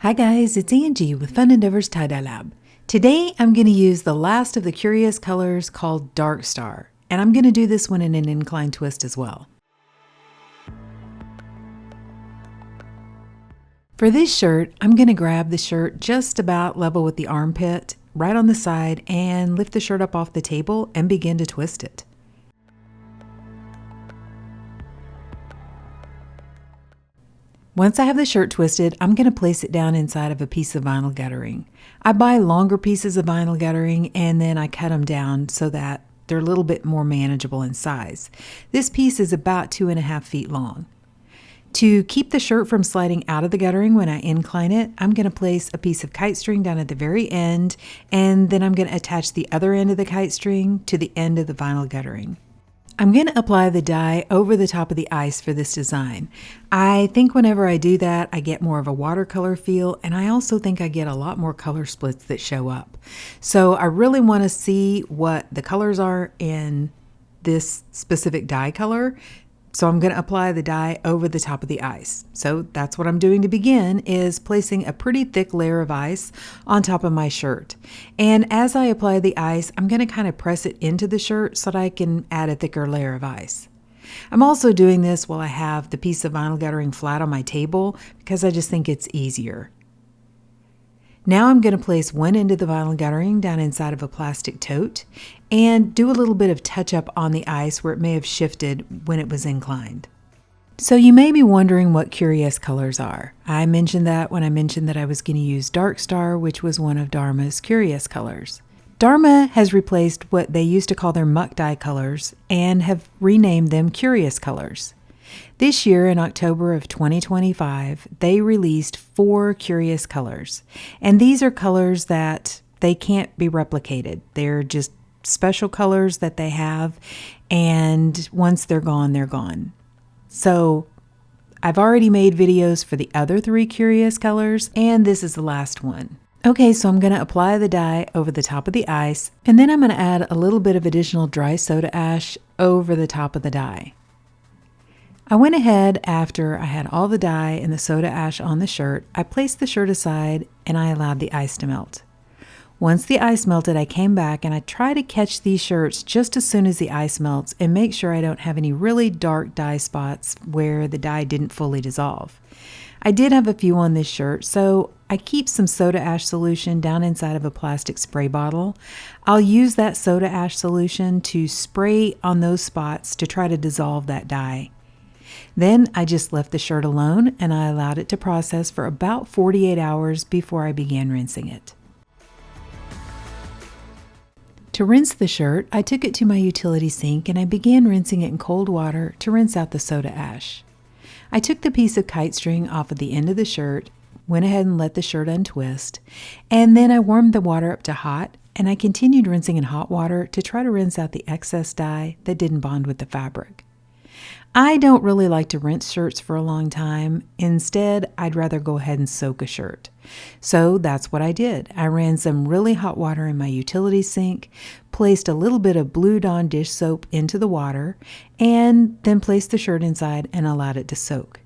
Hi guys, it's Angie with Fun Endeavors Tie-Dye Lab. Today I'm going to use the last of the curious colors called Dark Star, and I'm going to do this one in an incline twist as well. For this shirt, I'm going to grab the shirt just about level with the armpit, right on the side, and lift the shirt up off the table and begin to twist it. Once I have the shirt twisted, I'm going to place it down inside of a piece of vinyl guttering. I buy longer pieces of vinyl guttering and then I cut them down so that they're a little bit more manageable in size. This piece is about 2.5 feet long. To keep the shirt from sliding out of the guttering when I incline it, I'm going to place a piece of kite string down at the very end, and then I'm going to attach the other end of the kite string to the end of the vinyl guttering. I'm going to apply the dye over the top of the ice for this design. I think whenever I do that, I get more of a watercolor feel, and I also think I get a lot more color splits that show up. So I really want to see what the colors are in this specific dye color. So I'm going to apply the dye over the top of the ice. So that's what I'm doing to begin, is placing a pretty thick layer of ice on top of my shirt. And as I apply the ice, I'm going to kind of press it into the shirt so that I can add a thicker layer of ice. I'm also doing this while I have the piece of vinyl guttering flat on my table because I just think it's easier. Now I'm going to place one end of the vinyl guttering down inside of a plastic tote and do a little bit of touch up on the ice where it may have shifted when it was inclined. So you may be wondering what curious colors are. I mentioned that when I mentioned that I was going to use Dark Star, which was one of Dharma's curious colors. Dharma has replaced what they used to call their muck dye colors and have renamed them curious colors. This year, in October of 2025, they released 4 curious colors. And these are colors that they can't be replicated. They're just special colors that they have, and once they're gone, they're gone. So I've already made videos for the other 3 curious colors, and this is the last one. Okay, so I'm going to apply the dye over the top of the ice, and then I'm going to add a little bit of additional dry soda ash over the top of the dye. I went ahead after I had all the dye and the soda ash on the shirt. I placed the shirt aside and I allowed the ice to melt. Once the ice melted, I came back and I try to catch these shirts just as soon as the ice melts and make sure I don't have any really dark dye spots where the dye didn't fully dissolve. I did have a few on this shirt, so I keep some soda ash solution down inside of a plastic spray bottle. I'll use that soda ash solution to spray on those spots to try to dissolve that dye. Then I just left the shirt alone and I allowed it to process for about 48 hours before I began rinsing it. To rinse the shirt, I took it to my utility sink and I began rinsing it in cold water to rinse out the soda ash. I took the piece of kite string off of the end of the shirt, went ahead and let the shirt untwist, and then I warmed the water up to hot and I continued rinsing in hot water to try to rinse out the excess dye that didn't bond with the fabric. I don't really like to rinse shirts for a long time. Instead, I'd rather go ahead and soak a shirt. So that's what I did. I ran some really hot water in my utility sink, placed a little bit of Blue Dawn dish soap into the water, and then placed the shirt inside and allowed it to soak.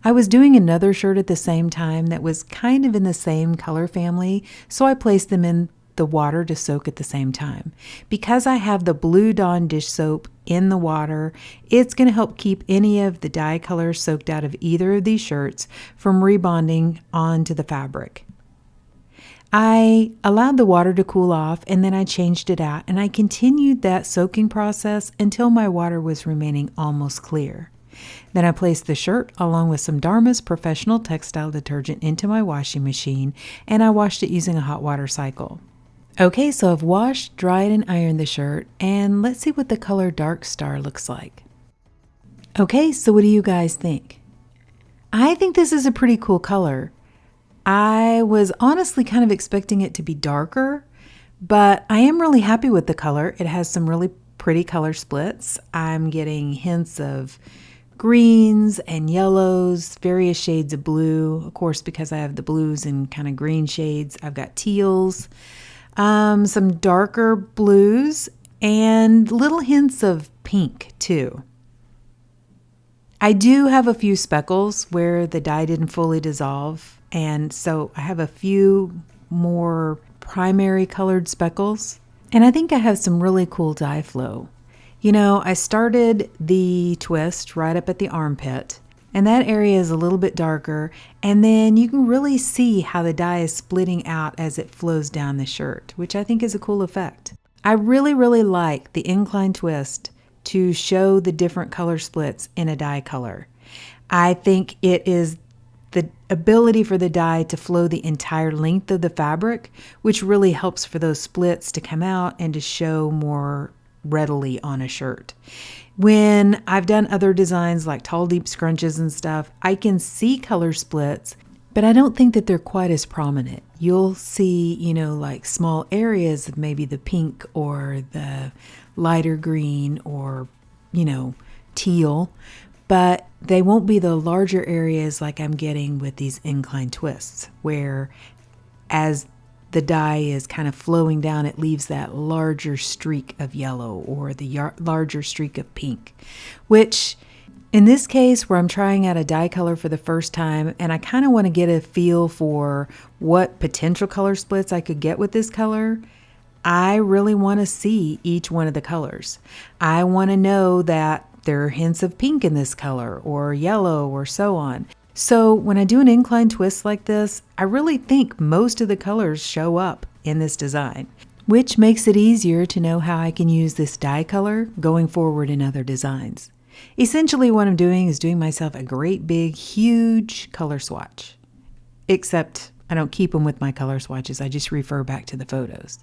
I was doing another shirt at the same time that was kind of in the same color family, so I placed them in the water to soak at the same time. Because I have the Blue Dawn dish soap in the water, it's going to help keep any of the dye colors soaked out of either of these shirts from rebonding onto the fabric. I allowed the water to cool off and then I changed it out and I continued that soaking process until my water was remaining almost clear. Then I placed the shirt along with some Dharma's professional textile detergent into my washing machine and I washed it using a hot water cycle. Okay, so I've washed, dried, and ironed the shirt, and let's see what the color Dark Star looks like. Okay, so what do you guys think? I think this is a pretty cool color. I was honestly kind of expecting it to be darker, but I am really happy with the color. It has some really pretty color splits. I'm getting hints of greens and yellows, various shades of blue. Of course, because I have the blues and kind of green shades, I've got teals. Some darker blues and little hints of pink too. I do have a few speckles where the dye didn't fully dissolve, and so I have a few more primary colored speckles, and I think I have some really cool dye flow. You know, I started the twist right up at the armpit, and that area is a little bit darker, and then you can really see how the dye is splitting out as it flows down the shirt, which I think is a cool effect. I really like the incline twist to show the different color splits in a dye color. I think it is the ability for the dye to flow the entire length of the fabric, which really helps for those splits to come out and to show more readily on a shirt. When I've done other designs like tall deep scrunches and stuff, I can see color splits, but I don't think that they're quite as prominent. You'll see, you know, like small areas of maybe the pink or the lighter green or, you know, teal, but they won't be the larger areas like I'm getting with these incline twists, where as the dye is kind of flowing down, it leaves that larger streak of yellow or the larger streak of pink, which in this case where I'm trying out a dye color for the first time and I kind of want to get a feel for what potential color splits I could get with this color, I really want to see each one of the colors. I want to know that there are hints of pink in this color or yellow or so on. So when I do an incline twist like this, I really think most of the colors show up in this design, which makes it easier to know how I can use this dye color going forward in other designs. Essentially what I'm doing is doing myself a great big huge color swatch, except I don't keep them with my color swatches, I just refer back to the photos.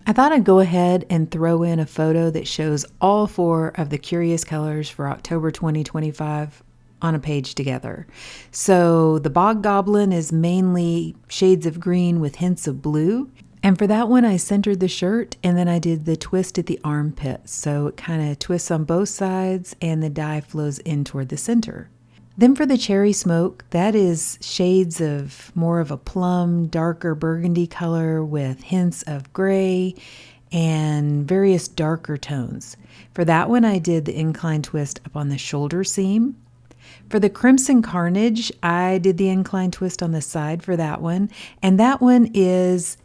I thought I'd go ahead and throw in a photo that shows all 4 of the curious colors for October 2025 on a page together. So the Bog Goblin is mainly shades of green with hints of blue. And for that one, I centered the shirt and then I did the twist at the armpit. So it kind of twists on both sides and the dye flows in toward the center. Then for the Cherry Smoke, that is shades of more of a plum, darker burgundy color with hints of gray and various darker tones. For that one, I did the incline twist up on the shoulder seam. For the Crimson Carnage, I did the incline twist on the side for that one. And that one is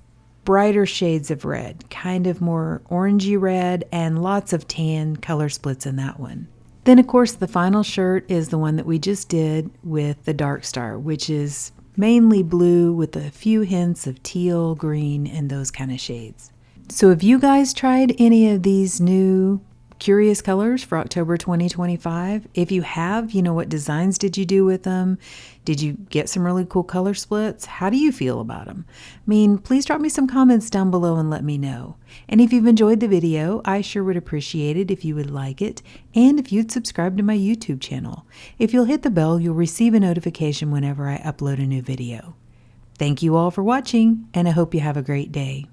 brighter shades of red, kind of more orangey red and lots of tan color splits in that one. Then, of course, the final shirt is the one that we just did with the Dark Star, which is mainly blue with a few hints of teal, green, and those kind of shades. So have you guys tried any of these new curious colors for October 2025? If you have, you know, what designs did you do with them? Did you get some really cool color splits? How do you feel about them? I mean, please drop me some comments down below and let me know. And if you've enjoyed the video, I sure would appreciate it if you would like it and if you'd subscribe to my YouTube channel. If you'll hit the bell, you'll receive a notification whenever I upload a new video. Thank you all for watching, and I hope you have a great day.